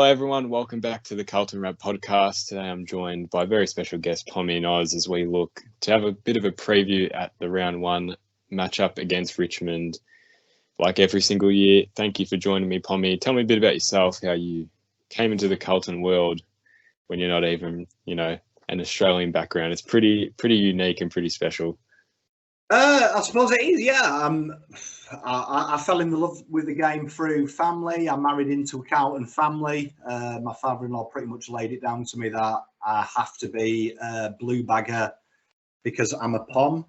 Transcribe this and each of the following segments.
Hello everyone, welcome back to the Carlton Rap podcast. Today I'm joined by a very special guest, PommyInOz, as we look to have a bit of a preview at the round one matchup against Richmond. Like every single year, thank you for joining me, Pommy. Tell me a bit about yourself, how you came into the Carlton world when you're not even, an Australian background. It's pretty unique and pretty special. I suppose it is, yeah. I fell in love with the game through family. I married into a Carlton family. My father-in-law pretty much laid it down to me that I have to be a blue bagger because I'm a Pom.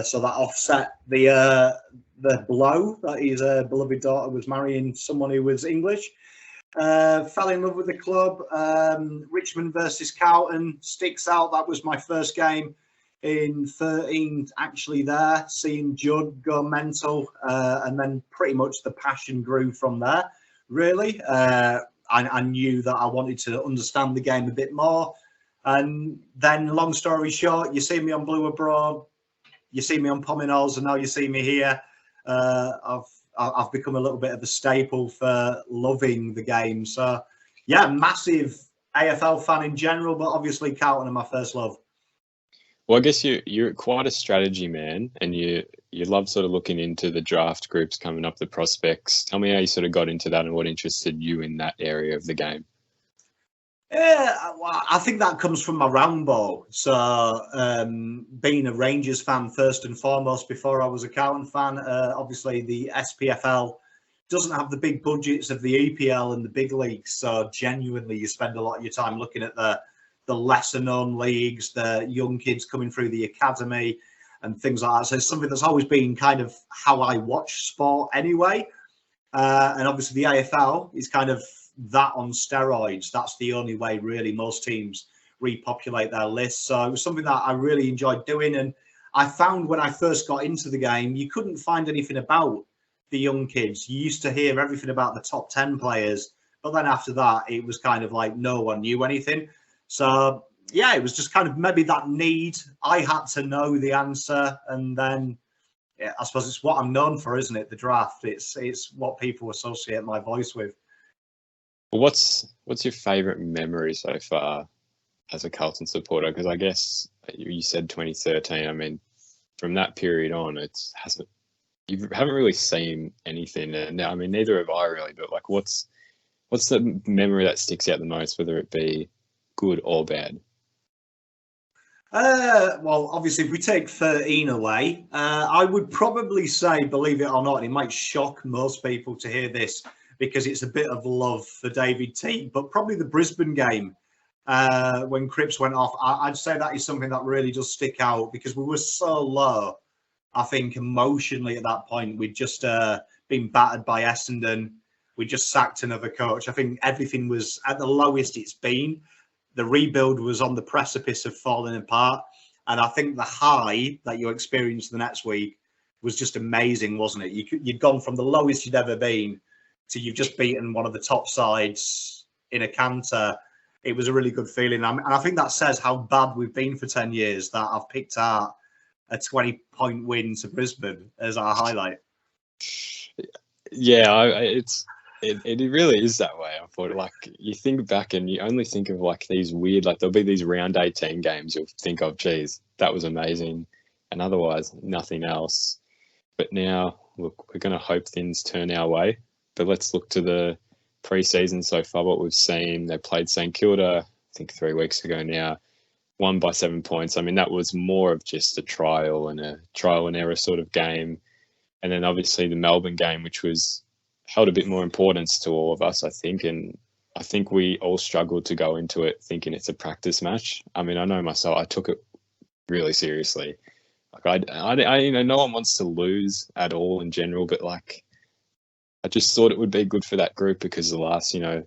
So that offset the blow that his beloved daughter was marrying someone who was English. Fell in love with the club. Richmond versus Carlton sticks out. That was my first game in 13, actually there, seeing Judd go mental, and then pretty much the passion grew from there, really. I knew that I wanted to understand the game a bit more. And then, long story short, you see me on Blue Abroad, you see me on PommyInOz, and now you see me here. I've become a little bit of a staple for loving the game. So, yeah, massive AFL fan in general, but obviously Carlton are my first love. Well, I guess you're quite a strategy man, and you love sort of looking into the draft groups coming up, the prospects. Tell me how you sort of got into that and what interested you in that area of the game. Yeah, well, I think that comes from my round ball. So being a Rangers fan first and foremost before I was a Carlton fan, obviously the SPFL doesn't have the big budgets of the EPL and the big leagues. So genuinely you spend a lot of your time looking at the lesser known leagues, the young kids coming through the academy and things like that. So it's something that's always been kind of how I watch sport anyway. And obviously the AFL is kind of that on steroids. That's the only way really most teams repopulate their lists. So it was something that I really enjoyed doing. And I found when I first got into the game, you couldn't find anything about the young kids. You used to hear everything about the top 10 players. But then after that, it was kind of like no one knew anything. So, yeah, it was just kind of maybe that need. I had to know the answer. And then I suppose it's what I'm known for, isn't it? The draft. It's what people associate my voice with. Well, what's your favourite memory so far as a Carlton supporter? Because I guess you said 2013. I mean, from that period on, you haven't really seen anything. And I mean, neither have I really. But like, what's the memory that sticks out the most, whether it be good or bad? Well, obviously, if we take 13 away, I would probably say, believe it or not, and it might shock most people to hear this because it's a bit of love for David Teague, but probably the Brisbane game when Cripps went off, I'd say that is something that really does stick out because we were so low, I think, emotionally at that point. We'd just been battered by Essendon. We just sacked another coach. I think everything was at the lowest it's been. The rebuild was on the precipice of falling apart. And I think the high that you experienced the next week was just amazing, wasn't it? You'd gone from the lowest you'd ever been to you've just beaten one of the top sides in a canter. It was a really good feeling. And I think that says how bad we've been for 10 years that I've picked out a 20-point win to Brisbane as our highlight. Yeah, It really is that way. I thought, like, you think back and you only think of like these weird, like there'll be these round 18 games you'll think of, geez, that was amazing. And otherwise, nothing else. But now, look, we're going to hope things turn our way. But let's look to the pre-season so far, what we've seen. They played St Kilda, I think 3 weeks ago now, won by 7 points. I mean, that was more of just a trial and error sort of game. And then obviously the Melbourne game, which was held a bit more importance to all of us, I think. And I think we all struggled to go into it thinking it's a practice match. I mean, I know myself, I took it really seriously. Like I no one wants to lose at all in general, but like, I just thought it would be good for that group because the last, 2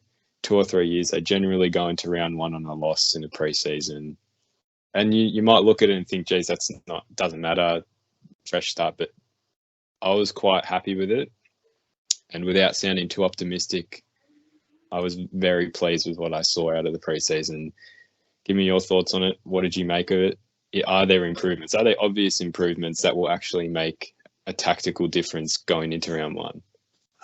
or 3 years, they generally go into round one on a loss in a preseason. And you might look at it and think, geez, doesn't matter, fresh start. But I was quite happy with it. And without sounding too optimistic, I was very pleased with what I saw out of the preseason. Give me your thoughts on it. What did you make of it? Are there improvements? Are there obvious improvements that will actually make a tactical difference going into round one?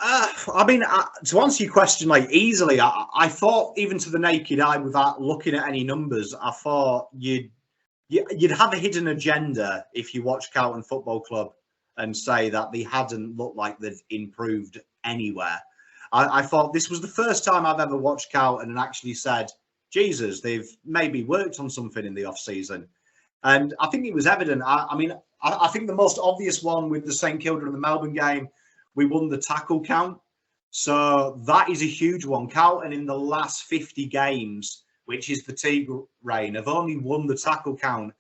I mean, to answer your question like easily, I thought even to the naked eye, without looking at any numbers, I thought you'd have a hidden agenda if you watch Carlton Football Club and say that they hadn't looked like they'd improved anywhere. I thought this was the first time I've ever watched Carlton and actually said, Jesus, they've maybe worked on something in the off season. And I think it was evident. I mean, I think the most obvious one with the St Kilda and the Melbourne game, we won the tackle count. So that is a huge one. Carlton in the last 50 games, which is the Teague reign, have only won the tackle count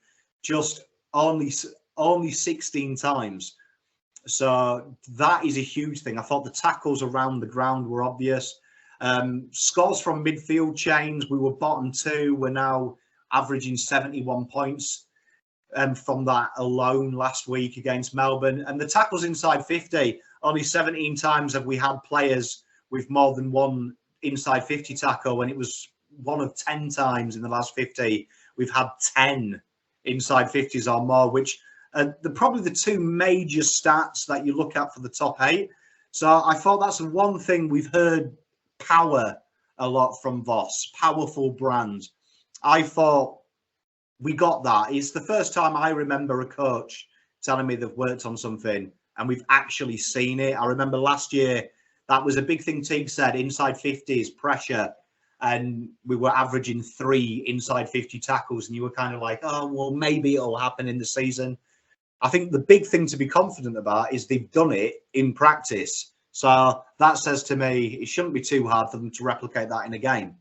just only 16 times. So that is a huge thing. I thought the tackles around the ground were obvious. Scores from midfield chains, we were bottom 2. We're now averaging 71 points from that alone last week against Melbourne. And the tackles inside 50, only 17 times have we had players with more than one inside 50 tackle, when it was one of 10 times in the last 50 we've had 10 inside 50s or more, which are probably the two major stats that you look at for the top 8. So I thought that's one thing we've heard power a lot from Voss, powerful brand. I thought we got that. It's the first time I remember a coach telling me they've worked on something and we've actually seen it. I remember last year, that was a big thing Teague said, inside 50s, pressure. And we were averaging 3 inside 50 tackles. And you were kind of like, oh, well, maybe it'll happen in the season. I think the big thing to be confident about is they've done it in practice. So that says to me, it shouldn't be too hard for them to replicate that in a game.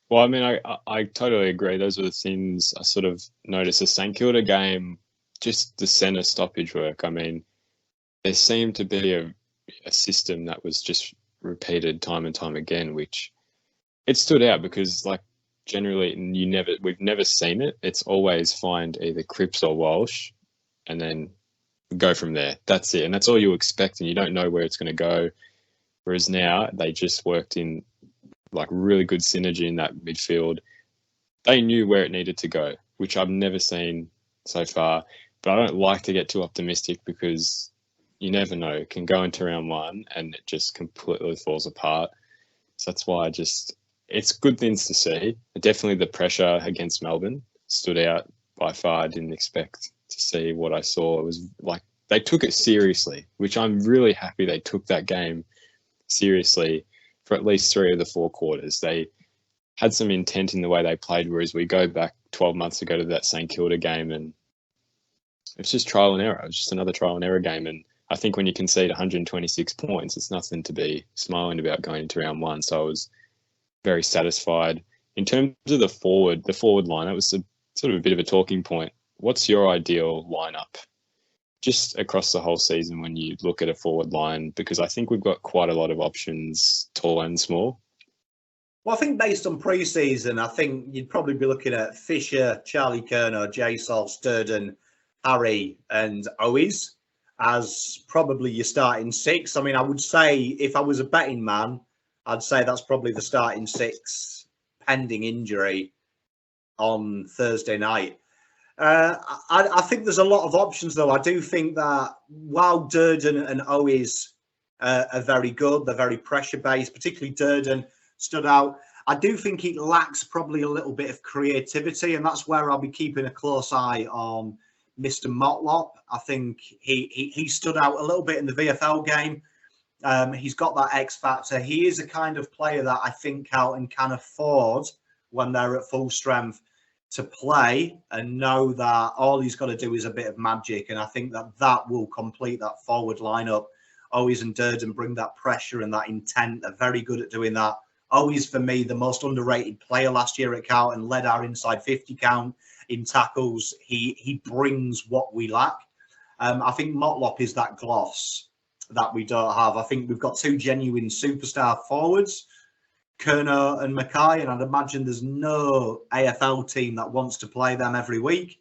Well, I mean, I totally agree. Those are the things I sort of noticed. The St Kilda game, just the centre stoppage work. I mean, there seemed to be a system that was just repeated time and time again, which it stood out because, like, generally we've never seen it. It's always find either Cripps or Walsh and then go from there. That's it. And that's all you expect, and you don't know where it's going to go. Whereas now they just worked in like really good synergy in that midfield. They knew where it needed to go, which I've never seen so far. But I don't like to get too optimistic because you never know. It can go into round 1 and it just completely falls apart. So that's why it's good things to see. Definitely the pressure against Melbourne stood out by far. I didn't expect to see what I saw. It was like they took it seriously, which I'm really happy they took that game seriously for at least 3 of the 4 quarters. They had some intent in the way they played, whereas we go back 12 months ago to that St Kilda game and it's just trial and error. It was just another trial and error game. And I think when you concede 126 points, it's nothing to be smiling about going into round 1. So I was very satisfied. In terms of the forward line, it was sort of a bit of a talking point. What's your ideal lineup just across the whole season when you look at a forward line? Because I think we've got quite a lot of options, tall and small. Well, I think based on pre-season, I think you'd probably be looking at Fisher, Charlie Kerner, J-Sol, Sturden, Harry and Owies as probably your starting 6. I mean, I would say if I was a betting man, I'd say that's probably the starting 6 pending injury on Thursday night. I think there's a lot of options, though. I do think that while Durden and Owies are very good, they're very pressure-based, particularly Durden stood out. I do think it lacks probably a little bit of creativity, and that's where I'll be keeping a close eye on Mr. Motlop. I think he stood out a little bit in the VFL game. He's got that X factor. He is a kind of player that I think Carlton can afford when they're at full strength to play and know that all he's got to do is a bit of magic. And I think that will complete that forward lineup. Owies and Durden bring that pressure and that intent. They're very good at doing that. Owies, for me, the most underrated player last year at Carlton, led our inside 50 count in tackles. He brings what we lack. I think Motlop is that gloss that we don't have. I think we've got 2 genuine superstar forwards, Kerner and Mackay, and I'd imagine there's no AFL team that wants to play them every week.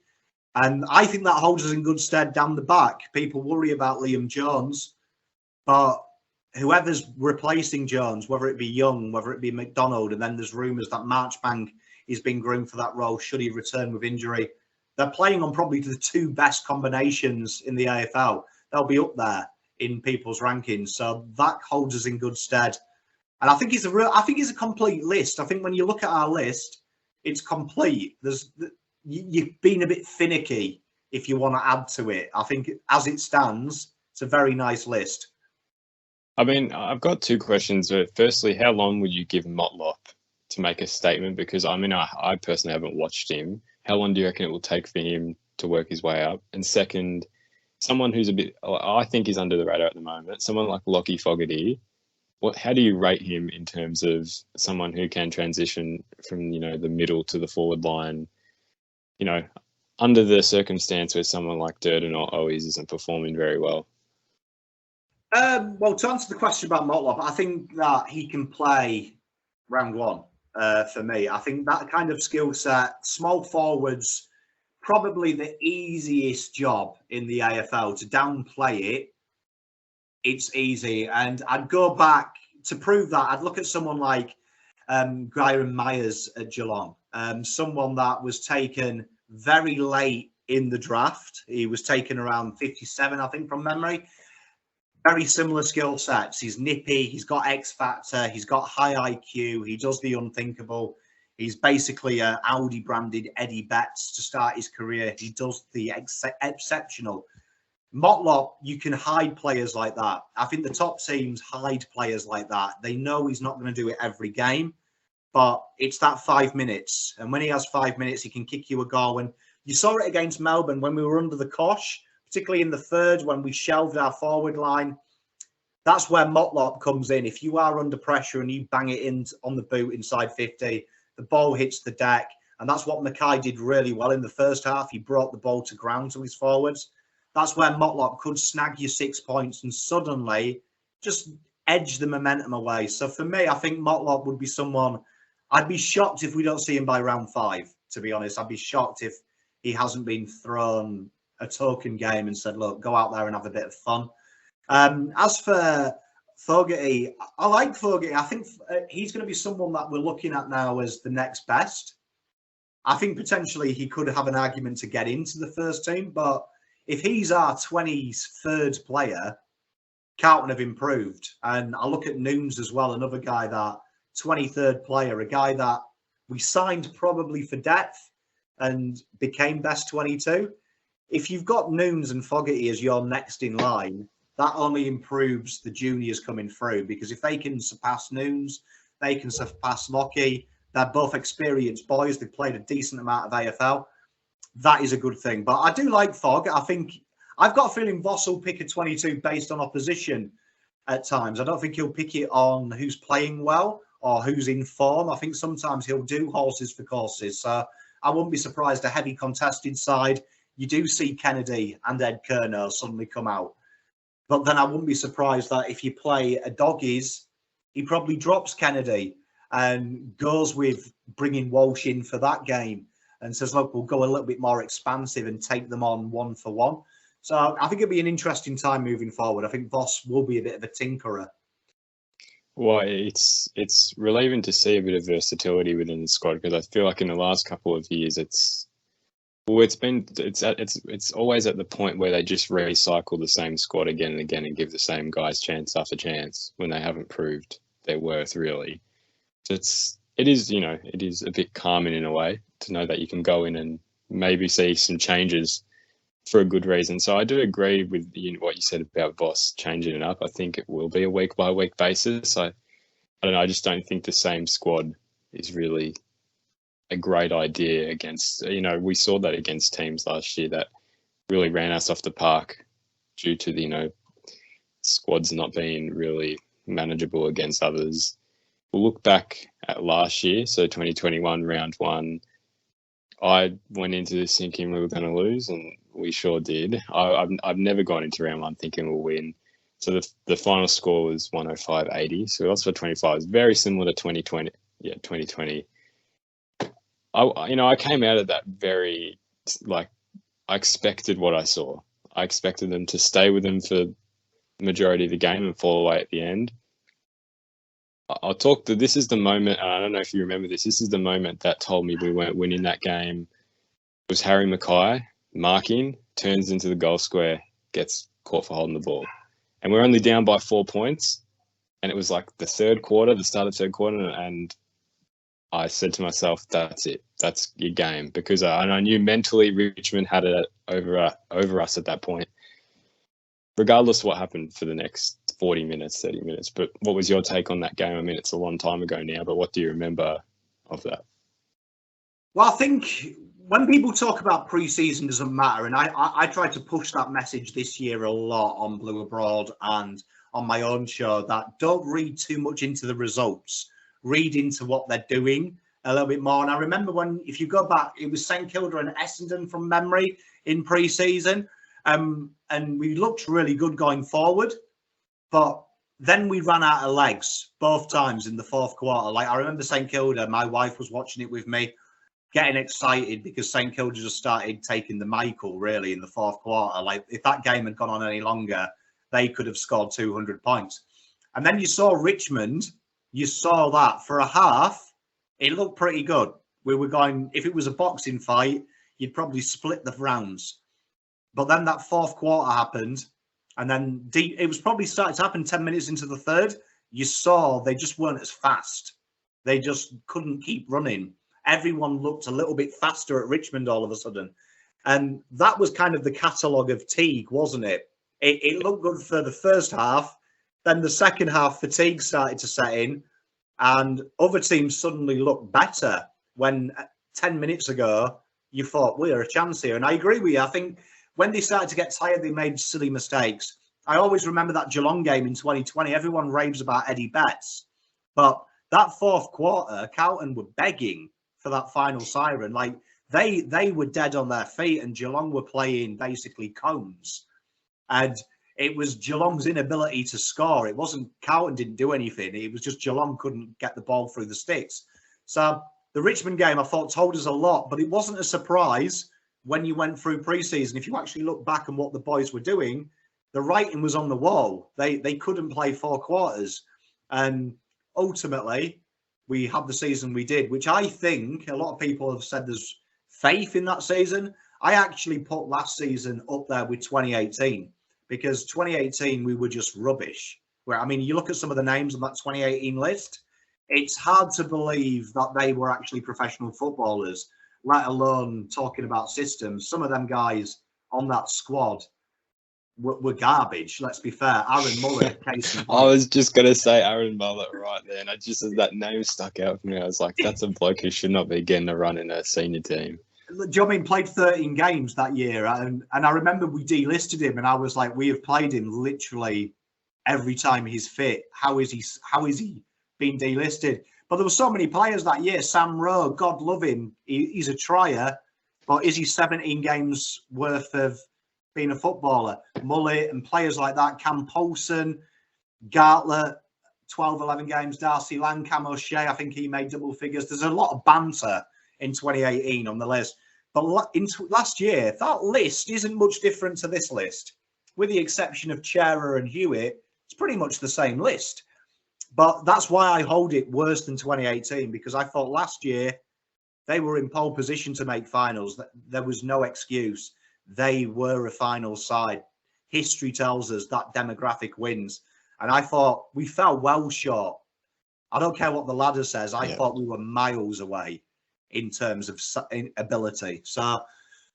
And I think that holds us in good stead down the back. People worry about Liam Jones, but whoever's replacing Jones, whether it be Young, whether it be McDonald, and then there's rumours that Marchbank is being groomed for that role should he return with injury. They're playing on probably the 2 best combinations in the AFL. They'll be up there in people's rankings. So that holds us in good stead. And I think it's a complete list. I think when you look at our list, it's complete. You've been a bit finicky if you want to add to it. I think as it stands, it's a very nice list. I mean, I've got two questions. Firstly, how long would you give Motlop to make a statement? Because I mean, I personally haven't watched him. How long do you reckon it will take for him to work his way up? And second, someone who's I think he's under the radar at the moment, someone like Lockie Fogarty. How do you rate him in terms of someone who can transition from, the middle to the forward line, under the circumstance where someone like Durden or Owies isn't performing very well? Well, to answer the question about Motlop, I think that he can play round one for me. I think that kind of skill set, small forwards, probably the easiest job in the AFL. To downplay it, it's easy. And I'd go back to prove that. I'd look at someone like Graham Myers at Geelong, someone that was taken very late in the draft. He was taken around 57, I think, from memory. Very similar skill sets. He's nippy. He's got X factor. He's got high IQ. He does the unthinkable. He's basically an Audi branded Eddie Betts to start his career. He does the exceptional. Motlop, you can hide players like that. I think the top teams hide players like that. They know he's not going to do it every game, but it's that 5 minutes. And when he has 5 minutes, he can kick you a goal. And you saw it against Melbourne when we were under the cosh, particularly in the third when we shelved our forward line. That's where Motlop comes in. If you are under pressure and you bang it in on the boot inside 50, the ball hits the deck. And that's what Mackay did really well in the first half. He brought the ball to ground to his forwards. That's where Motlop could snag you 6 points and suddenly just edge the momentum away. So for me, I think Motlop would be someone, I'd be shocked if we don't see him by round 5, to be honest. I'd be shocked if he hasn't been thrown a token game and said, look, go out there and have a bit of fun. As for Fogarty, I like Fogarty. I think he's going to be someone that we're looking at now as the next best. I think potentially he could have an argument to get into the first team, but if he's our 23rd player, Carlton have improved. And I look at Noons as well, another guy that 23rd player, a guy that we signed probably for depth and became best 22. If you've got Noons and Fogarty as your next in line, that only improves the juniors coming through, because if they can surpass Noons, they can surpass Lockie. They're both experienced boys. They've played a decent amount of AFL. That is a good thing. But I do like Fog. I think I've got a feeling Voss will pick a 22 based on opposition at times. I don't think he'll pick it on who's playing well or who's in form. I think sometimes he'll do horses for courses. So I wouldn't be surprised a heavy contested side. You do see Kennedy and Ed Kerner suddenly come out. But then I wouldn't be surprised that if you play a doggies, he probably drops Kennedy and goes with bringing Walsh in for that game and says, look, we'll go a little bit more expansive and take them on 1-for-1. So I think it'll be an interesting time moving forward. I think Voss will be a bit of a tinkerer. Well, it's relieving to see a bit of versatility within the squad, because I feel like in the last couple of years it's always at the point where they just recycle the same squad again and again and give the same guys chance after chance when they haven't proved their worth, really. So it is a bit calming in a way to know that you can go in and maybe see some changes for a good reason. So I do agree with what you said about Voss changing it up. I think it will be a week by week basis. I don't know. I just don't think the same squad is really a great idea against, we saw that against teams last year that really ran us off the park due to the, squads not being really manageable against others. We'll look back at last year, so 2021 round 1. I went into this thinking we were going to lose, and we sure did. I've never gone into round 1 thinking we'll win. So the final score was 105.80. So we lost for 25. It was very similar to 2020. Yeah, 2020. I came out of that very, I expected what I saw. I expected them to stay with them for the majority of the game and fall away at the end. This is the moment, and I don't know if you remember this is the moment that told me we weren't winning that game. It was Harry Mackay marking, turns into the goal square, gets caught for holding the ball. and we're only down by 4 points. And it was like the third quarter, the start of the third quarter, and I said to myself, "That's it. That's your game." Because I knew mentally Richmond had it over us at that point, regardless of what happened for the next 40 minutes, 30 minutes. But what was your take on that game? I mean, it's a long time ago now, but what do you remember of that? Well, I think when people talk about pre-season doesn't matter, and I tried to push that message this year a lot on Blue Abroad and on my own show, that don't read too much into the results, read into what they're doing a little bit more. And I remember when, if you go back, it was St Kilda and Essendon from memory in pre-season, and we looked really good going forward, but then we ran out of legs both times in the fourth quarter. Like, I remember St Kilda, my wife was watching it with me, getting excited because St Kilda just started taking the Michael really in the fourth quarter. Like, if that game had gone on any longer, they could have scored 200 points. And then you saw Richmond, you saw that for a half, it looked pretty good. We were going, if it was a boxing fight, you'd probably split the rounds. But then that fourth quarter happened, and then it was probably started to happen 10 minutes into the third. You saw they just weren't as fast. They just couldn't keep running. Everyone looked a little bit faster at Richmond all of a sudden. And that was kind of the catalogue of Teague, wasn't it? It looked good for the first half. Then the second half, fatigue started to set in, and other teams suddenly looked better when 10 minutes ago you thought, we're a chance here. And I agree with you. I think when they started to get tired, they made silly mistakes. I always remember that Geelong game in 2020. Everyone raves about Eddie Betts. But that fourth quarter, Carlton were begging for that final siren. Like, they were dead on their feet, and Geelong were playing basically cones. And it was Geelong's inability to score. It wasn't Carlton didn't do anything. It was just Geelong couldn't get the ball through the sticks. So the Richmond game, I thought, told us a lot, but it wasn't a surprise when you went through pre-season. If you actually look back on what the boys were doing, the writing was on the wall. They couldn't play four quarters. And ultimately, we had the season we did, which I think a lot of people have said there's faith in that season. I actually put last season up there with 2018, because 2018 we were just rubbish. Where, I mean, you look at some of the names on that 2018 list, it's hard to believe that they were actually professional footballers, let alone talking about systems. Some of them guys on that squad were garbage, let's be fair. Aaron Muller, case in point. I was just going to say Aaron Muller right there, and that name stuck out for me. I was like, that's a bloke who should not be getting a run in a senior team. Do you know what I mean? Played 13 games that year, and I remember we delisted him, and I was like, we have played him literally every time he's fit. How is he being delisted? But there were so many players that year. Sam Rowe, God love him, he's a trier, but is he 17 games worth of being a footballer? Mullet and players like that, Cam Paulson, Gartlett, 12, 11 games, Darcy Lang, Cam O'Shea, I think he made double figures. There's a lot of banter in 2018 on the list. But last year, that list isn't much different to this list. With the exception of Chera and Hewitt, it's pretty much the same list. But that's why I hold it worse than 2018, because I thought last year they were in pole position to make finals. There was no excuse. They were a final side. History tells us that demographic wins. And I thought we fell well short. I don't care what the ladder says. I thought we were miles away in terms of ability. So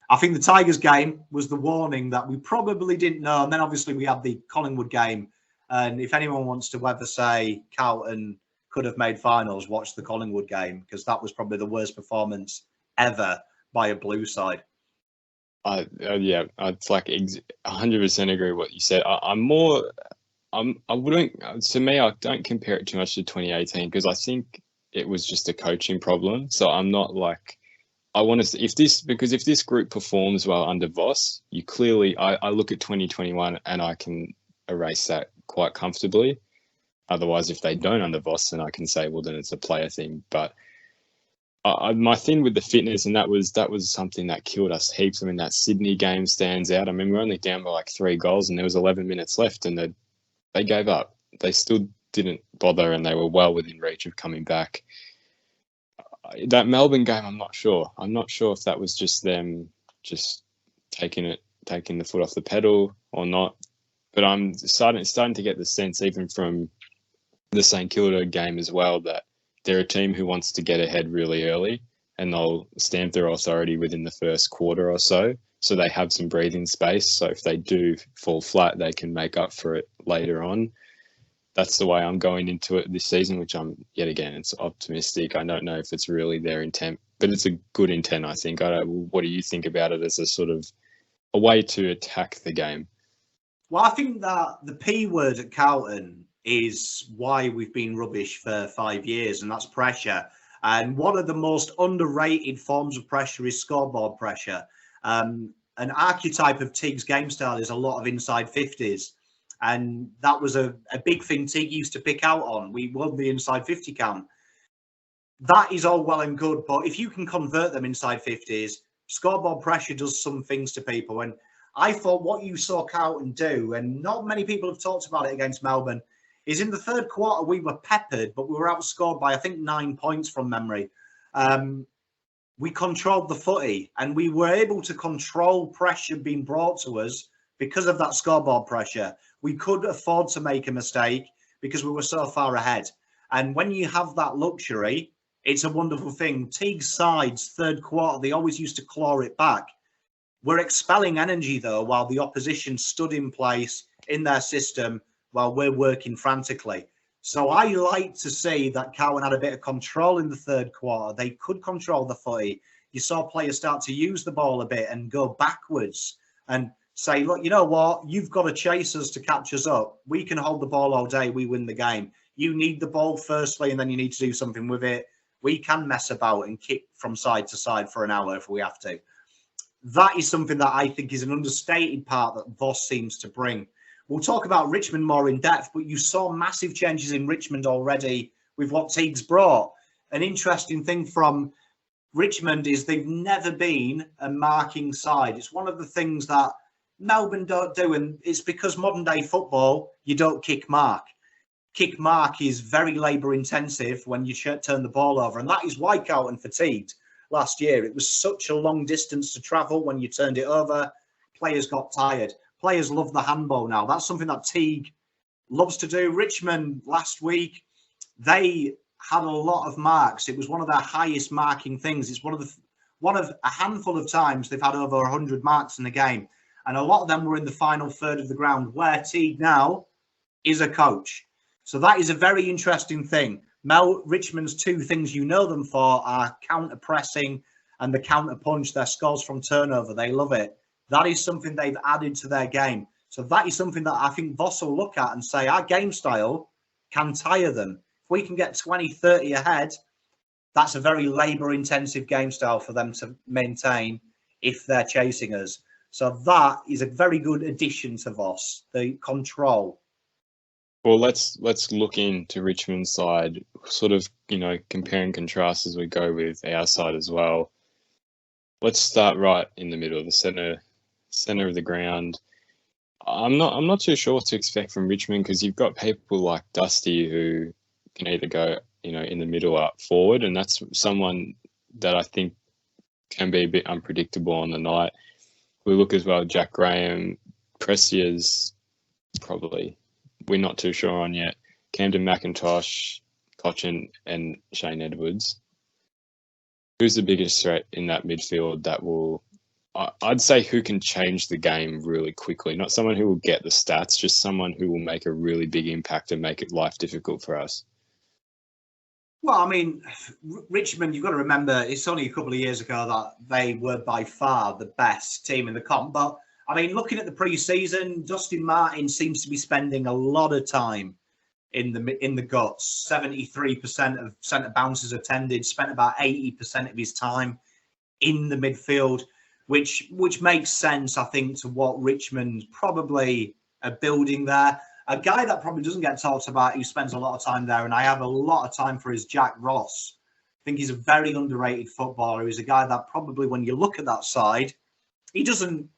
I think the Tigers game was the warning that we probably didn't know. And then obviously we had the Collingwood game. And if anyone wants to ever say Carlton could have made finals, watch the Collingwood game, because that was probably the worst performance ever by a blue side. It's like 100% agree with what you said. I don't compare it too much to 2018, because I think it was just a coaching problem. So I'm not like, I want to see if this group performs well under Voss, you clearly, I look at 2021 and I can erase that quite comfortably. Otherwise, if they don't under Voss, then I can say, well, then it's a player thing. But my thing with the fitness, and that was something that killed us heaps. I mean, that Sydney game stands out. I mean, we're only down by like 3 goals and there was 11 minutes left, and they gave up. They still didn't bother, and they were well within reach of coming back. That Melbourne game, I'm not sure. I'm not sure if that was just them just taking the foot off the pedal or not. but I'm starting to get the sense, even from the St Kilda game as well, that they're a team who wants to get ahead really early, and they'll stamp their authority within the first quarter or so. So they have some breathing space. So if they do fall flat, they can make up for it later on. That's the way I'm going into it this season, which yet again, it's optimistic. I don't know if it's really their intent, but it's a good intent, I think. What do you think about it as a sort of a way to attack the game? Well, I think that the P word at Carlton is why we've been rubbish for 5 years, and that's pressure. And one of the most underrated forms of pressure is scoreboard pressure. An archetype of Teague's game style is a lot of inside 50s. And that was a big thing Teague used to pick out on. We won the inside 50 count. That is all well and good, but if you can convert them inside 50s, scoreboard pressure does some things to people. And I thought what you saw Carlton do, and not many people have talked about it against Melbourne, is in the third quarter we were peppered, but we were outscored by, I think, 9 points from memory. We controlled the footy, and we were able to control pressure being brought to us because of that scoreboard pressure. We could afford to make a mistake because we were so far ahead. And when you have that luxury, it's a wonderful thing. Teague's sides, third quarter, they always used to claw it back. We're expelling energy, though, while the opposition stood in place in their system while we're working frantically. So I like to see that Cowan had a bit of control in the third quarter. They could control the footy. You saw players start to use the ball a bit and go backwards and say, look, you know what? You've got to chase us to catch us up. We can hold the ball all day. We win the game. You need the ball firstly, and then you need to do something with it. We can mess about and kick from side to side for an hour if we have to. That is something that I think is an understated part that Voss seems to bring. We'll talk about Richmond more in depth, but you saw massive changes in Richmond already with what Teague's brought. An interesting thing from Richmond is they've never been a marking side. It's one of the things that Melbourne don't do, and it's because modern day football, you don't kick mark. Kick mark is very labour intensive when you turn the ball over, and that is why Carlton fatigued last year. It was such a long distance to travel when you turned it over. Players got tired. Players love the handball now. That's something that Teague loves to do. Richmond last week, they had a lot of marks. It was one of their highest marking things. It's one of a handful of times they've had over 100 marks in the game. And a lot of them were in the final third of the ground, where Teague now is a coach. So that is a very interesting thing. Richmond's two things you know them for are counter-pressing and the counter-punch, their scores from turnover. They love it. That is something they've added to their game. So that is something that I think Voss will look at and say, our game style can tire them. If we can get 20, 30 ahead, that's a very labour-intensive game style for them to maintain if they're chasing us. So that is a very good addition to Voss, the control. Well, let's look into Richmond's side, sort of, compare and contrast as we go with our side as well. Let's start right in the middle, the center of the ground. I'm not too sure what to expect from Richmond, because you've got people like Dusty who can either go, in the middle or up forward, and that's someone that I think can be a bit unpredictable on the night. We look as well, Jack Graham, Precia's probably, we're not too sure on yet. Camden McIntosh, Cochin, and Shane Edwards. Who's the biggest threat in that midfield that will, I'd say, who can change the game really quickly? Not someone who will get the stats, just someone who will make a really big impact and make it life difficult for us. Well, I mean, Richmond, you've got to remember, it's only a couple of years ago that they were by far the best team in the comp. But, I mean, looking at the pre-season, Dustin Martin seems to be spending a lot of time in the guts. 73% of centre bounces attended, spent about 80% of his time in the midfield, which makes sense, I think, to what Richmond probably are building there. A guy that probably doesn't get talked about, who spends a lot of time there, and I have a lot of time for, is Jack Ross. I think he's a very underrated footballer. He's a guy that probably, when you look at that side, he doesn't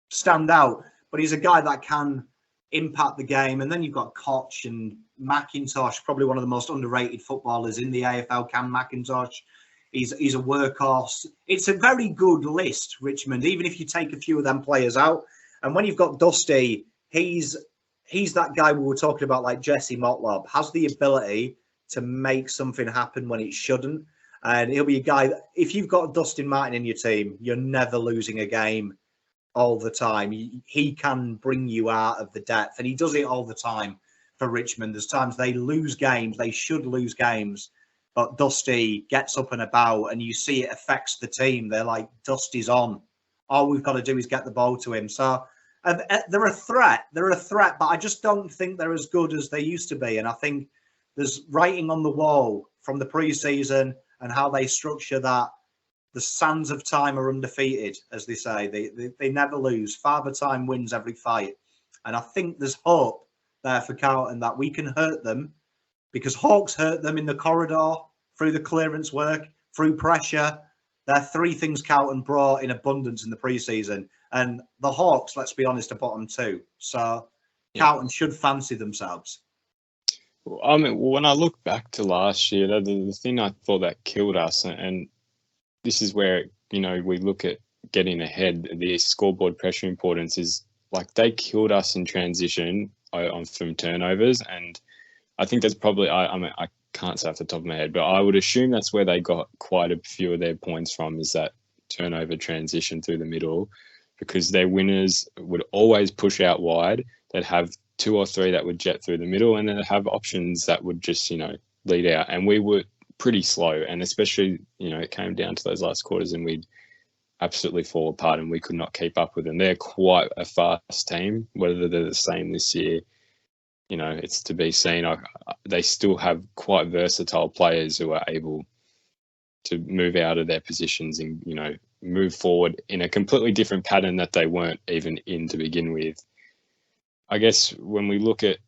stand out, but he's a guy that can impact the game. And then you've got Koch and McIntosh, probably one of the most underrated footballers in the AFL. Cam McIntosh, he's a workhorse. It's a very good list, Richmond, even if you take a few of them players out. And when you've got Dusty, he's he's that guy we were talking about, like Jesse Motlob, has the ability to make something happen when it shouldn't. And he'll be a guy that, if you've got Dustin Martin in your team, you're never losing a game all the time. He can bring you out of the depth, and he does it all the time for Richmond. There's times they lose games, they should lose games, but Dusty gets up and about, and you see it affects the team. They're like, Dusty's on. All we've got to do is get the ball to him. So they're a threat. They're a threat, but I just don't think they're as good as they used to be. And I think there's writing on the wall from the pre-season and how they structure that. The sands of time are undefeated, as they say. They never lose. Father Time wins every fight. And I think there's hope there for Carlton that we can hurt them, because Hawks hurt them in the corridor, through the clearance work, through pressure. There are three things Carlton brought in abundance in the pre-season. And the Hawks, let's be honest, are bottom two. So Carlton should fancy themselves. I mean, when I look back to last year, the thing I thought that killed us, and this is where, you know, we look at getting ahead, the scoreboard pressure importance is, like, they killed us in transition from turnovers. And I think that's probably, I mean, I can't say off the top of my head, but I would assume that's where they got quite a few of their points from, is that turnover transition through the middle, because their winners would always push out wide. They'd have two or three that would jet through the middle, and then have options that would just, you know, lead out. And we were pretty slow, and especially, you know, it came down to those last quarters and we'd absolutely fall apart and we could not keep up with them. They're quite a fast team. Whether they're the same this year, you know, it's to be seen. They still have quite versatile players who are able to move out of their positions and, you know, move forward in a completely different pattern that they weren't even in to begin with. I guess when we look at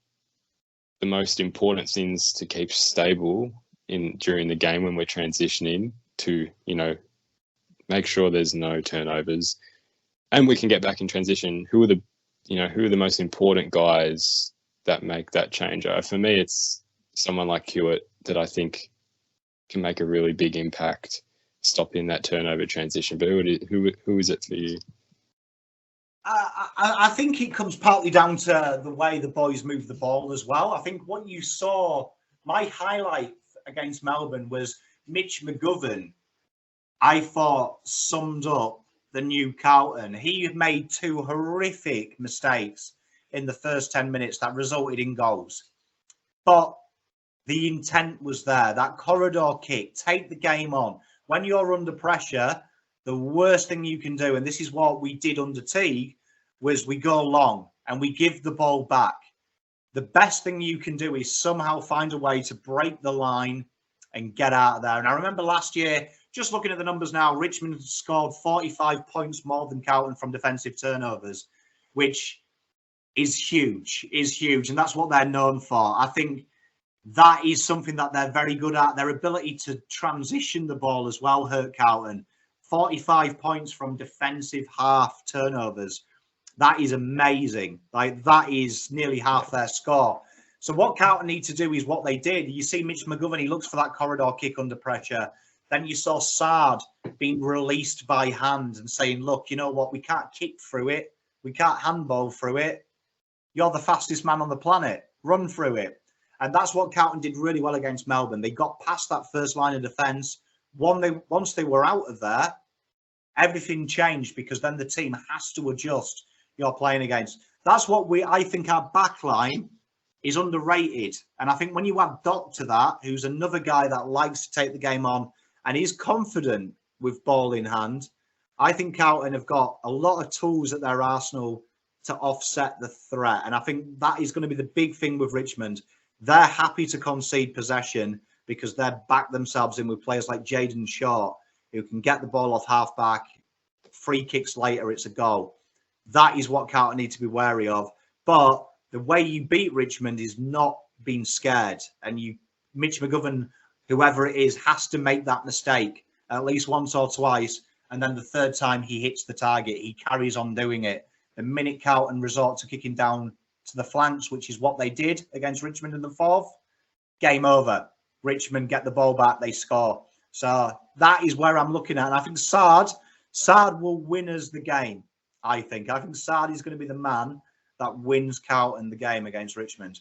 the most important things to keep stable during the game when we're transitioning to, you know, make sure there's no turnovers and we can get back in transition, who are the most important guys that make that change? For me, it's someone like Hewitt that I think can make a really big impact stopping that turnover transition. But who is it for you? I think it comes partly down to the way the boys move the ball as well. I think what you saw, my highlight against Melbourne was Mitch McGovern, I thought summed up the new Carlton. He made two horrific mistakes in the first 10 minutes that resulted in goals. But the intent was there. That corridor kick, take the game on. When you're under pressure, the worst thing you can do, and this is what we did under Teague, was we go long and we give the ball back. The best thing you can do is somehow find a way to break the line and get out of there. And I remember last year, just looking at the numbers now, Richmond scored 45 points more than Carlton from defensive turnovers, which is huge, And that's what they're known for. I think that is something that they're very good at. Their ability to transition the ball as well hurt Carlton. 45 points from defensive half turnovers. That is amazing. Like, that is nearly half their score. So what Carlton need to do is what they did. You see Mitch McGovern, he looks for that corridor kick under pressure. Then you saw Sard being released by hand and saying, look, you know what, we can't kick through it. We can't handball through it. You're the fastest man on the planet. Run through it. And that's what Carlton did really well against Melbourne. They got past that first line of defence. Once they were out of there, everything changed, because then the team has to adjust you're playing against. That's what I think our back line is underrated. And I think when you add Doc to that, who's another guy that likes to take the game on and is confident with ball in hand, I think Carlton have got a lot of tools at their arsenal to offset the threat. And I think that is going to be the big thing with Richmond. They're happy to concede possession because they're back themselves in with players like Jaden Short, who can get the ball off half-back, free kicks later, it's a goal. That is what Carlton need to be wary of. But the way you beat Richmond is not being scared. And Mitch McGovern, whoever it is, has to make that mistake at least once or twice. And then the third time he hits the target, he carries on doing it. The minute Carlton resort to kicking down to the flanks, which is what they did against Richmond in the fourth, game over. Richmond get the ball back, they score. So that is where I'm looking at. And I think Sard will win us the game. I think Sard is going to be the man that wins Carlton the game against Richmond?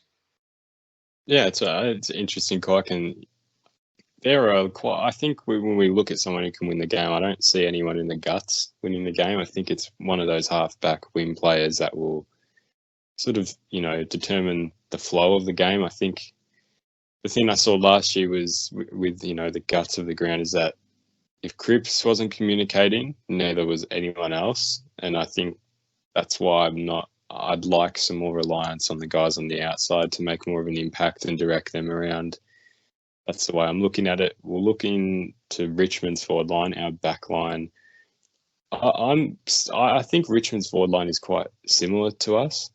Yeah, it's an interesting call. There are quite. I think when we look at someone who can win the game, I don't see anyone in the guts winning the game. I think it's one of those half-back wing players that will sort of, determine the flow of the game. I think the thing I saw last year was with the guts of the ground is that if Cripps wasn't communicating, neither was anyone else. And I think that's why I'd like some more reliance on the guys on the outside to make more of an impact and direct them around. That's the way I'm looking at it. We'll look into Richmond's forward line, our back line. I think Richmond's forward line is quite similar to us.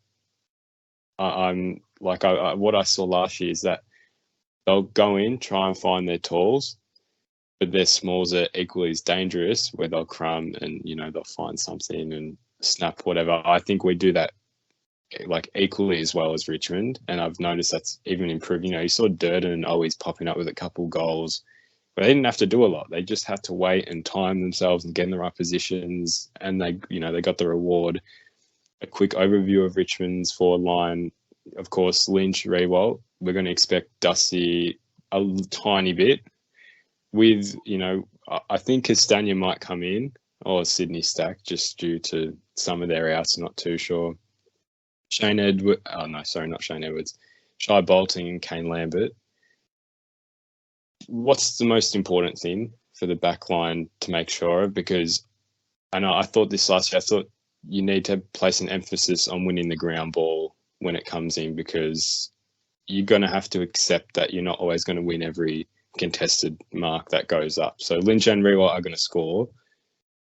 What I saw last year is that they'll go in, try and find their talls, but their smalls are equally as dangerous, where they'll crumb and they'll find something and snap whatever. I think we do that equally as well as Richmond, and I've noticed that's even improved. You saw Durden always popping up with a couple goals, but they didn't have to do a lot. They just had to wait and time themselves and get in the right positions, and they got the reward. A quick overview of Richmond's forward line. Of course, Lynch, Rewalt. We're going to expect Dusty a tiny bit. With, I think Castagna might come in, or Sydney Stack, just due to some of their outs. I'm not too sure. Shane Edwards. Oh, no, sorry, not Shane Edwards. Shai Bolton and Kane Lambert. What's the most important thing for the back line to make sure of? Because I thought this last year, I thought you need to place an emphasis on winning the ground ball when it comes in, because you're going to have to accept that you're not always going to win every contested mark that goes up. So Lynch and Rewalt are going to score,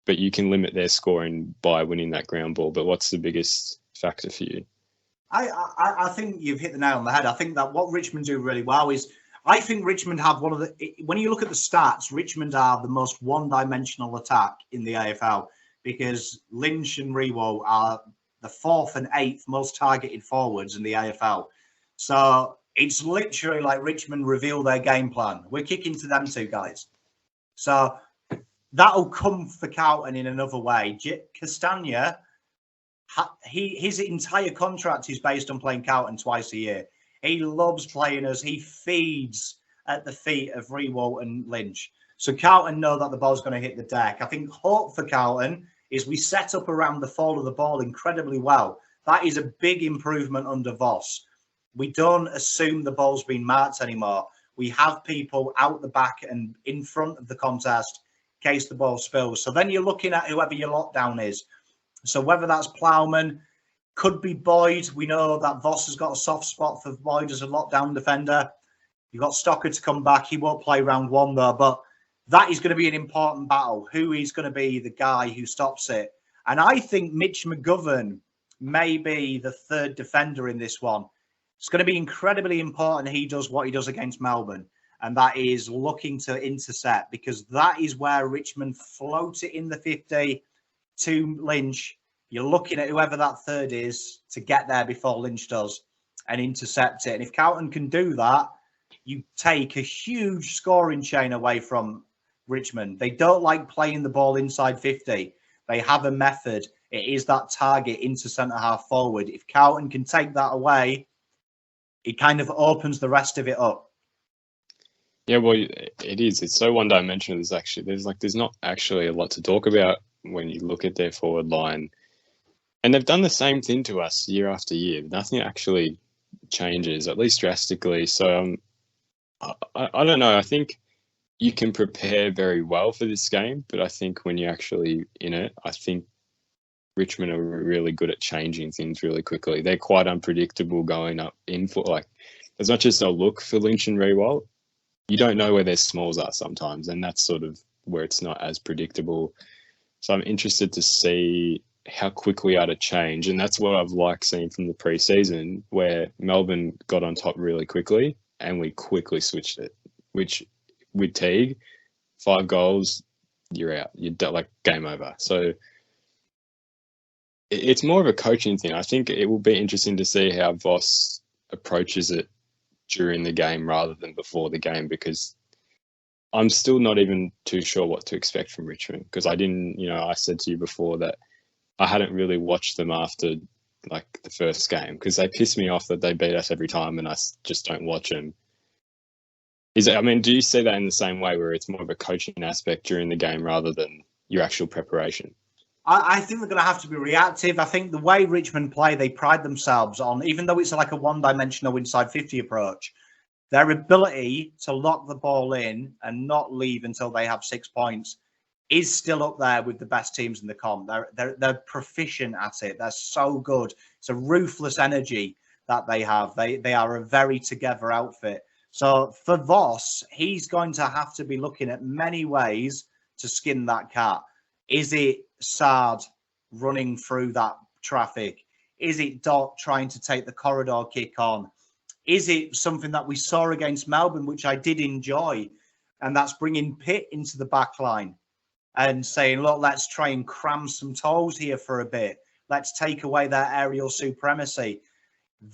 but you can limit their scoring by winning that ground ball. But what's the biggest factor for you? I think you've hit the nail on the head. I think that what Richmond do really well is, I think Richmond have one of the, when you look at the stats, Richmond are the most one-dimensional attack in the AFL, because Lynch and Rewalt are the 4th and 8th most targeted forwards in the AFL. So it's literally like Richmond reveal their game plan. We're kicking to them two guys. So that'll come for Carlton in another way. Castagna, his entire contract is based on playing Carlton twice a year. He loves playing us. He feeds at the feet of Rewalt and Lynch. So Carlton know that the ball's going to hit the deck. I think hope for Carlton is we set up around the fall of the ball incredibly well. That is a big improvement under Voss. We don't assume the ball's been marked anymore. We have people out the back and in front of the contest in case the ball spills. So then you're looking at whoever your lockdown is. So whether that's Plowman, could be Boyd. We know that Voss has got a soft spot for Boyd as a lockdown defender. You've got Stocker to come back. He won't play round one though, but that is going to be an important battle. Who is going to be the guy who stops it? And I think Mitch McGovern may be the third defender in this one. It's going to be incredibly important he does what he does against Melbourne, and that is looking to intercept, because that is where Richmond float it in the 50 to Lynch. You're looking at whoever that third is to get there before Lynch does and intercept it. And if Carlton can do that, you take a huge scoring chain away from Richmond. They don't like playing the ball inside 50. They have a method. It is that target into centre-half forward. If Carlton can take that away, it kind of opens the rest of it up. Yeah, well, it is. It's so one-dimensional. There's not actually a lot to talk about when you look at their forward line. And they've done the same thing to us year after year. Nothing actually changes, at least drastically. So I don't know. I think you can prepare very well for this game, but I think when you're actually in it, I think Richmond are really good at changing things really quickly. They're quite unpredictable going up in for, as much as they'll look for Lynch and Rewalt, you don't know where their smalls are sometimes, and that's sort of where it's not as predictable. So I'm interested to see how quick we are to change, and that's what I've liked seeing from the pre-season, where Melbourne got on top really quickly and we quickly switched it, which with Teague, 5 goals, you're out. You're game over. So it's more of a coaching thing. I think it will be interesting to see how Voss approaches it during the game rather than before the game, because I'm still not even too sure what to expect from Richmond, because I didn't, I said to you before that I hadn't really watched them after like the first game, because they piss me off that they beat us every time and I just don't watch them. I mean, do you see that in the same way where it's more of a coaching aspect during the game rather than your actual preparation? I think they're going to have to be reactive. I think the way Richmond play, they pride themselves on, even though it's like a one-dimensional inside 50 approach, their ability to lock the ball in and not leave until they have 6 points is still up there with the best teams in the comp. They're proficient at it. They're so good. It's a ruthless energy that they have. They are a very together outfit. So for Voss, he's going to have to be looking at many ways to skin that cat. Is it Sard running through that traffic? Is it Doc trying to take the corridor kick on? Is it something that we saw against Melbourne, which I did enjoy, and that's bringing Pitt into the back line and saying, look, let's try and cram some toes here for a bit. Let's take away their aerial supremacy.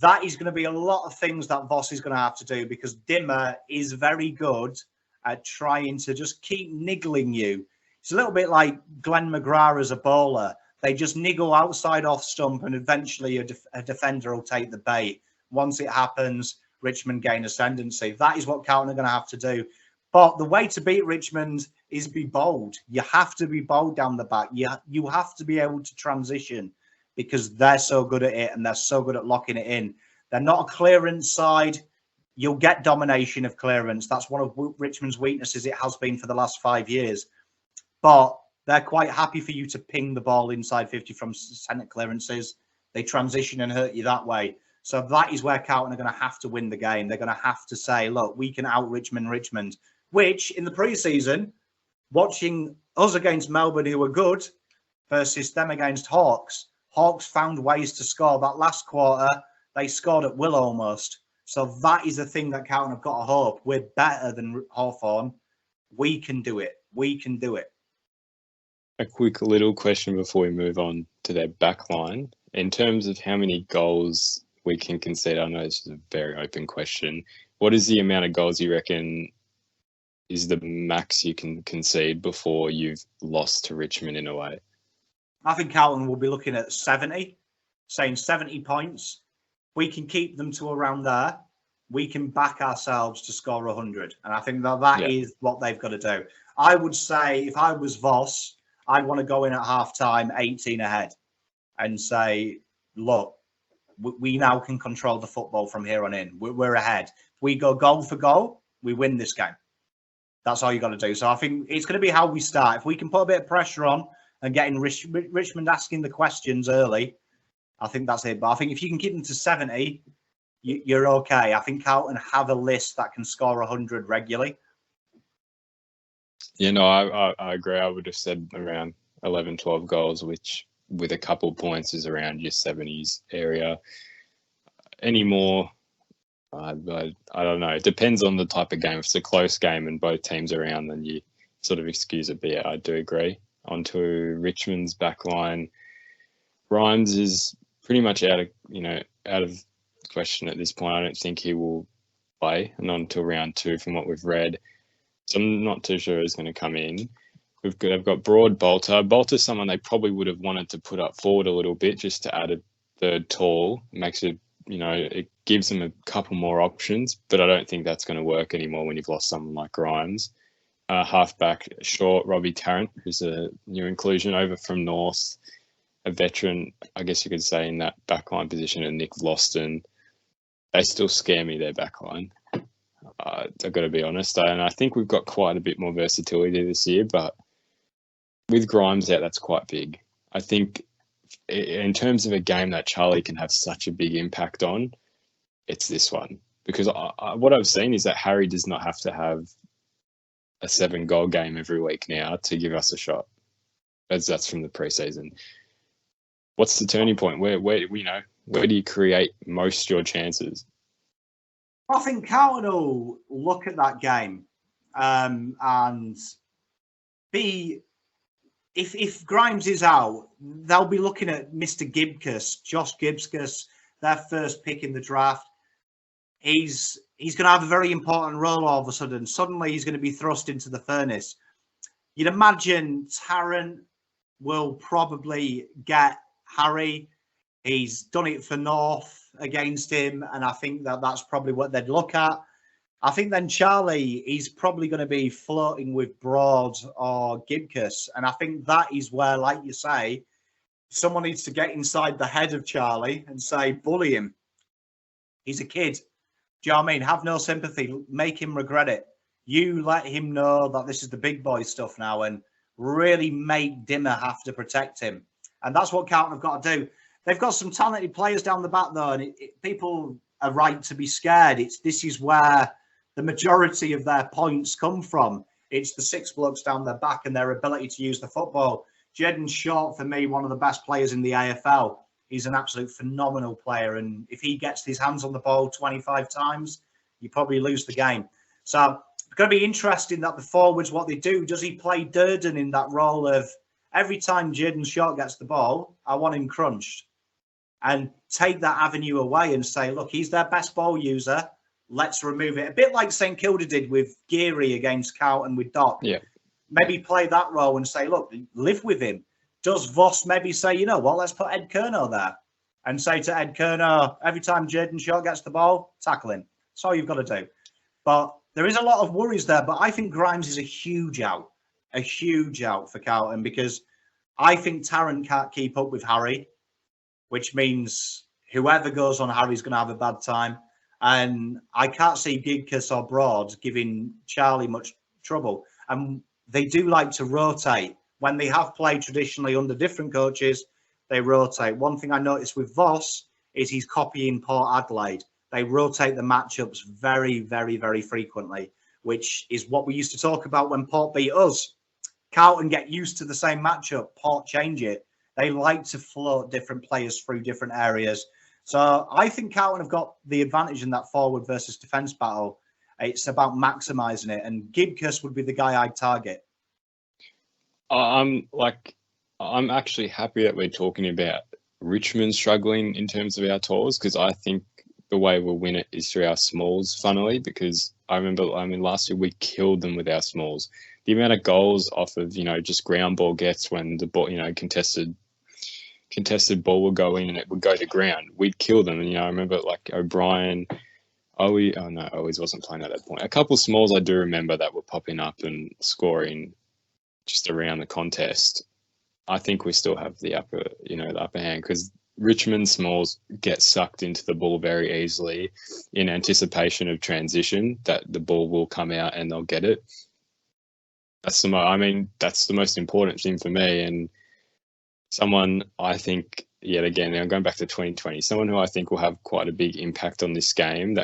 That is going to be a lot of things that Voss is going to have to do, because Dimmer is very good at trying to just keep niggling you. It's a little bit like Glenn McGrath as a bowler. They just niggle outside off stump and eventually a defender will take the bait. Once it happens, Richmond gain ascendancy. That is what Carlton are going to have to do. But the way to beat Richmond is be bold. You have to be bold down the back. You have to be able to transition, because they're so good at it and they're so good at locking it in. They're not a clearance side. You'll get domination of clearance. That's one of Richmond's weaknesses. It has been for the last 5 years. But they're quite happy for you to ping the ball inside 50 from centre clearances. They transition and hurt you that way. So that is where Carlton are going to have to win the game. They're going to have to say, look, we can out Richmond, which in the preseason, watching us against Melbourne, who were good, versus them against Hawks, Hawks found ways to score. That last quarter, they scored at will almost. So that is the thing that Carlton have got to hope. We're better than Hawthorn. We can do it. We can do it. A quick little question before we move on to their back line. In terms of how many goals we can concede, I know it's a very open question. What is the amount of goals you reckon is the max you can concede before you've lost to Richmond in a way? I think Carlton will be looking at 70, saying 70 points. We can keep them to around there. We can back ourselves to score 100. And I think that is what they've got to do. I would say if I was Voss, I'd want to go in at half-time 18 ahead and say, look, we now can control the football from here on in. We're ahead. If we go goal for goal, we win this game. That's all you got to do. So I think it's going to be how we start. If we can put a bit of pressure on and getting Richmond asking the questions early, I think that's it. But I think if you can keep them to 70, you're okay. I think Carlton have a list that can score 100 regularly. Yeah, no, I agree. I would have said around 11, 12 goals, which with a couple points is around your 70s area. Any more, I don't know. It depends on the type of game. If it's a close game and both teams are around, then you sort of excuse it. But yeah, I do agree. On to Richmond's back line. Rhymes is pretty much out of question at this point. I don't think he will play, and not until round 2 from what we've read. So I'm not too sure who's going to come in. They've got Broad Bolter. Bolter's someone they probably would have wanted to put up forward a little bit just to add a third tall. Makes it, it gives them a couple more options, but I don't think that's going to work anymore when you've lost someone like Grimes. Halfback short, Robbie Tarrant, who's a new inclusion over from North, a veteran, I guess you could say, in that backline position, and Nick Loston. They still scare me, their backline. I've got to be honest. And I think we've got quite a bit more versatility this year, but with Grimes out, that's quite big. I think in terms of a game that Charlie can have such a big impact on, it's this one. Because what I've seen is that Harry does not have to have a 7-goal game every week now to give us a shot. That's from the preseason. What's the turning point? Where do you create most of your chances? I think Carlton will look at that game and be, if Grimes is out, they'll be looking at Mr. Josh Gibcus, their first pick in the draft. He's going to have a very important role all of a sudden. Suddenly he's going to be thrust into the furnace. You'd imagine Tarrant will probably get Harry. He's done it for North against him, and I think that that's probably what they'd look at. I think then Charlie, he's probably going to be floating with Broad or Gibcus. And I think that is where, like you say, someone needs to get inside the head of Charlie and say, bully him. He's a kid. Do you know what I mean? Have no sympathy. Make him regret it. You let him know that this is the big boy stuff now and really make Dimmer have to protect him. And that's what Carlton have got to do. They've got some talented players down the back, though, and people are right to be scared. This is where the majority of their points come from. It's the six blokes down their back and their ability to use the football. Jayden Short, for me, one of the best players in the AFL. He's an absolute phenomenal player. And if he gets his hands on the ball 25 times, you probably lose the game. So it's going to be interesting that the forwards, what they do. Does he play Durden in that role of every time Jayden Short gets the ball, I want him crunched? And take that avenue away and say, look, he's their best ball user. Let's remove it. A bit like St Kilda did with Geary against Carlton with Doc. Yeah. Maybe play that role and say, look, live with him. Does Voss maybe say, you know what, let's put Ed Kerno there and say to Ed Kerno, every time Jayden Short gets the ball, tackle him. That's all you've got to do. But there is a lot of worries there. But I think Grimes is a huge out for Carlton, because I think Tarrant can't keep up with Harry, which means whoever goes on Harry's going to have a bad time. And I can't see Gigkus or Broad giving Charlie much trouble. And they do like to rotate. When they have played traditionally under different coaches, they rotate. One thing I noticed with Voss is he's copying Port Adelaide. They rotate the matchups very, very, very frequently, which is what we used to talk about when Port beat us. Carlton get used to the same matchup. Port change it. They like to float different players through different areas. So I think Carlton have got the advantage in that forward versus defence battle. It's about maximising it, and Gibcus would be the guy I'd target. I'm actually happy that we're talking about Richmond struggling in terms of our tours, because I think the way we'll win it is through our smalls, funnily, because last year we killed them with our smalls. The amount of goals off of, just ground ball gets when the ball, contested ball would go in and it would go to ground, we'd kill them. And, I remember like O'Brien, Owies wasn't playing at that point. A couple smalls I do remember that were popping up and scoring just around the contest. I think we still have the upper hand, because Richmond smalls get sucked into the ball very easily in anticipation of transition, that the ball will come out and they'll get it. That's the most important thing for me. And someone I think, yet again, I'm going back to 2020, someone who I think will have quite a big impact on this game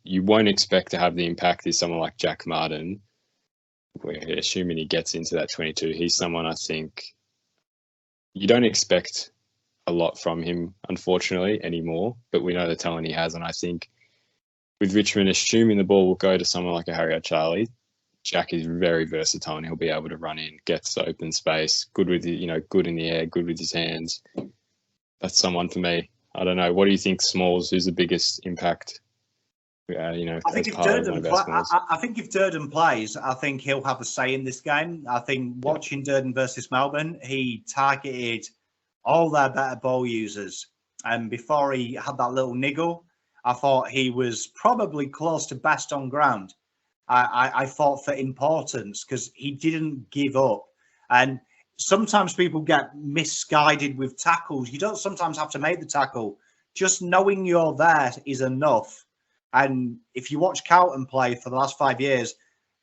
you won't expect to have the impact is someone like Jack Martin. We're assuming he gets into that 22. He's someone I think you don't expect a lot from him, unfortunately, anymore, but we know the talent he has. And I think with Richmond, assuming the ball will go to someone like a Harry or Charlie, Jack is very versatile and he'll be able to run in, gets to open space, good with good in the air, good with his hands. That's someone for me. I don't know. What do you think, Smalls? Who's the biggest impact? I think if Durden plays, I think he'll have a say in this game. I think watching Durden versus Melbourne, he targeted all their better ball users. And before he had that little niggle, I thought he was probably close to best on ground. I thought for importance, because he didn't give up. And sometimes people get misguided with tackles. You don't sometimes have to make the tackle. Just knowing you're there is enough. And if you watch Carlton play for the last 5 years,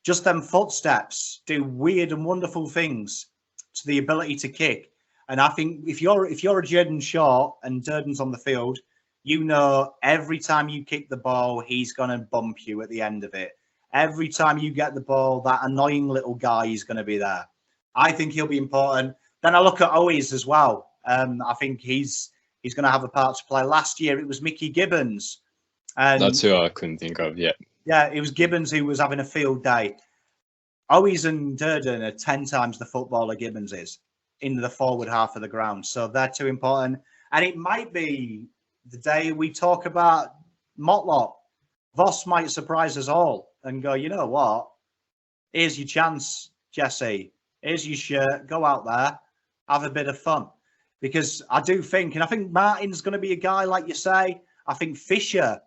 just them footsteps do weird and wonderful things to the ability to kick. And I think if you're a Jayden Short and Durden's on the field, every time you kick the ball, he's going to bump you at the end of it. Every time you get the ball, that annoying little guy is going to be there. I think he'll be important. Then I look at Owies as well. I think he's going to have a part to play. Last year, it was Mickey Gibbons. And that's who I couldn't think of yet. Yeah, it was Gibbons who was having a field day. Owies and Durden are 10 times the footballer Gibbons is in the forward half of the ground. So they're too important. And it might be the day we talk about Motlop. Voss might surprise us all and go, you know what? Here's your chance, Jesse. Here's your shirt. Go out there. Have a bit of fun. because I do think, and I think Martin's going to be a guy, like you say. I think Fisher,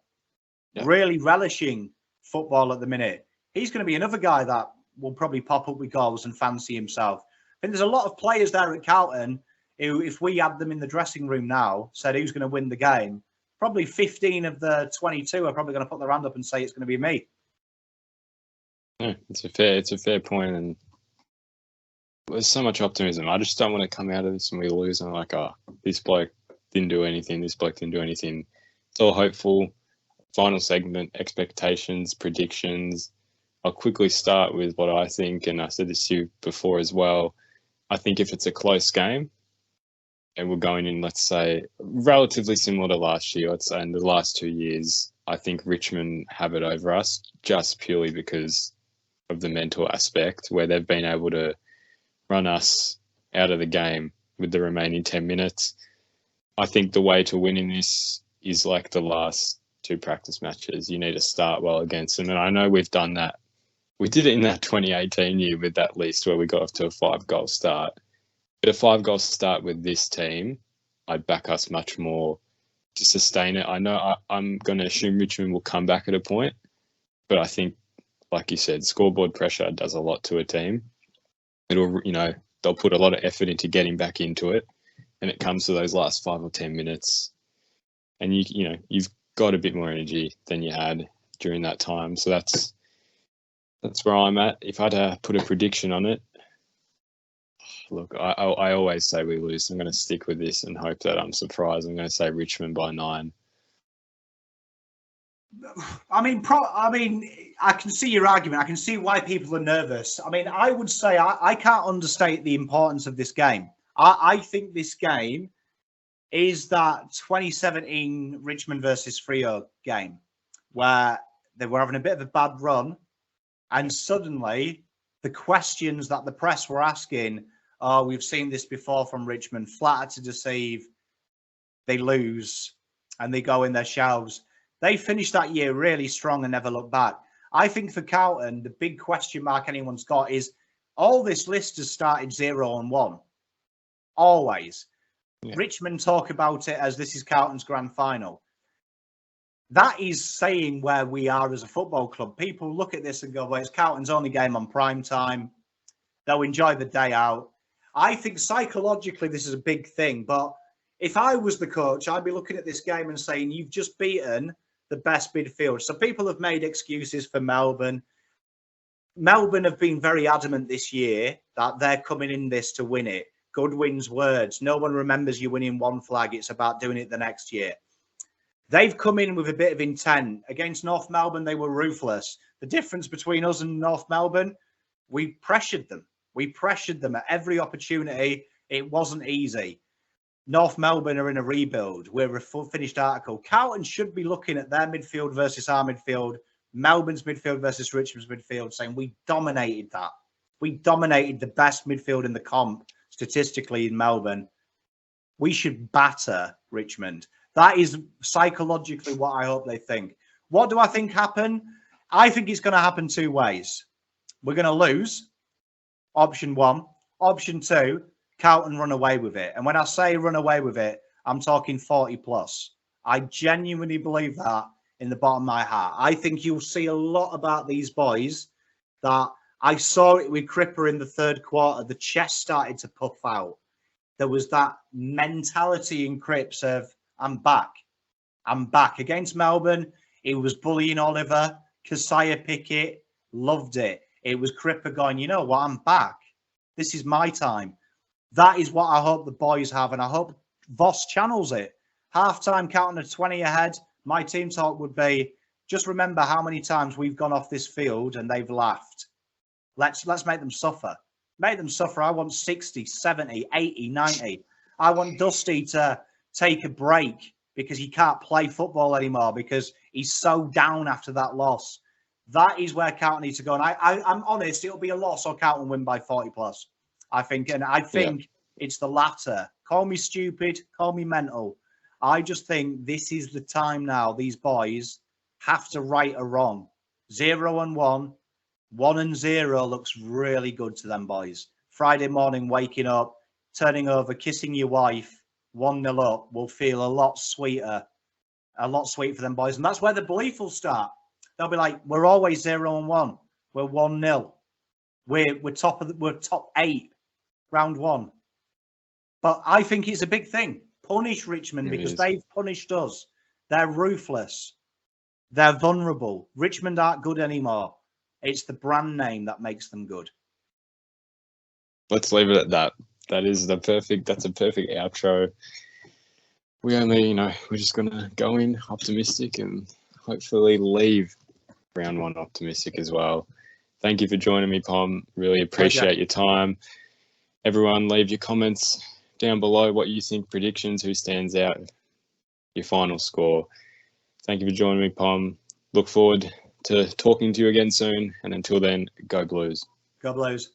really relishing football at the minute. He's going to be another guy that will probably pop up with goals and fancy himself. I think there's a lot of players there at Carlton who, if we had them in the dressing room now, said who's going to win the game, probably 15 of the 22 are probably going to put their hand up and say it's going to be me. Yeah, it's a fair point, and there's so much optimism. I just don't want to come out of this and we lose and like, oh, this bloke didn't do anything. This bloke didn't do anything. It's all hopeful. Final segment, expectations, predictions. I'll quickly start with what I think, and I said this to you before as well. I think if it's a close game and we're going in, let's say, relatively similar to last year, let's say in the last 2 years, I think Richmond have it over us just purely because of the mental aspect where they've been able to run us out of the game with the remaining 10 minutes. I think the way to win in this is like the last 2 practice matches. You need to start well against them. And I know we've done that. We did it in that 2018 year with that list where we got off to a 5-goal start. But a 5-goal start with this team, I'd back us much more to sustain it. I know I'm going to assume Richmond will come back at a point, but I think, like you said, scoreboard pressure does a lot to a team. It'll, they'll put a lot of effort into getting back into it, and it comes to those last 5 or 10 minutes, and you've got a bit more energy than you had during that time. So that's where I'm at. If I had to put a prediction on it, look, I always say we lose. I'm going to stick with this and hope that I'm surprised. I'm going to say Richmond by 9. I mean, I can see your argument. I can see why people are nervous. I mean, I would say I can't understate the importance of this game. I think this game is that 2017 Richmond versus Freo game where they were having a bit of a bad run, and suddenly the questions that the press were asking, oh, we've seen this before from Richmond, flatter to deceive, they lose, and they go in their shelves. They finished that year really strong and never looked back. I think for Carlton, the big question mark anyone's got is all this list has started 0-1. Always. Yeah. Richmond talk about it as this is Carlton's grand final. That is saying where we are as a football club. People look at this and go, well, it's Carlton's only game on prime time. They'll enjoy the day out. I think psychologically this is a big thing. But if I was the coach, I'd be looking at this game and saying, you've just beaten the best midfield. So people have made excuses for Melbourne. Melbourne have been very adamant this year that they're coming in this to win it. Goodwin's words, no one remembers you winning one flag. It's about doing it the next year. They've come in with a bit of intent. Against North Melbourne, they were ruthless. The difference between us and North Melbourne, we pressured them. We pressured them at every opportunity. It wasn't easy. North Melbourne are in a rebuild. We're a full finished article. Carlton should be looking at their midfield versus our midfield, Melbourne's midfield versus Richmond's midfield, saying we dominated that. We dominated the best midfield in the comp statistically in Melbourne. We should batter Richmond. That is psychologically what I hope they think. What do I think happen? I think it's going to happen 2 ways. We're going to lose, option 1. Option 2, Carlton run away with it. And when I say run away with it, I'm talking 40 plus. I genuinely believe that in the bottom of my heart. I think you'll see a lot about these boys that I saw it with Cripper in the 3rd quarter. The chest started to puff out. There was that mentality in Cripps of, I'm back. I'm back. Against Melbourne, he was bullying Oliver. Keziah Pickett, loved it. It was Cripper going, you know what, I'm back. This is my time. That is what I hope the boys have, and I hope Voss channels it. Half-time, Carlton at 20 ahead. My team talk would be, just remember how many times we've gone off this field and they've laughed. Let's make them suffer. Make them suffer. I want 60, 70, 80, 90. I want Dusty to take a break because he can't play football anymore because he's so down after that loss. That is where Carlton needs to go. And I'm honest, it'll be a loss or Carlton win by 40 plus. I think, and I think it's the latter. Call me stupid, call me mental. I just think this is the time now. These boys have to right a wrong. 0-1, 1-0 looks really good to them boys. Friday morning, waking up, turning over, kissing your wife, 1-0 up will feel a lot sweeter for them boys. And that's where the belief will start. They'll be like, we're always 0-1. We're 1-0. We're top 8, round 1. But I think it's a big thing. Punish Richmond because they've punished us. They're ruthless. They're vulnerable. Richmond aren't good anymore. It's the brand name that makes them good. Let's leave it at that. That's a perfect outro. We're just gonna go in optimistic and hopefully leave round 1 optimistic as well. Thank you for joining me, Pom. Really appreciate your time. Everyone, leave your comments down below what you think, predictions, who stands out, your final score. Thank you for joining me, Pom. Look forward to talking to you again soon. And until then, go Blues. Go Blues.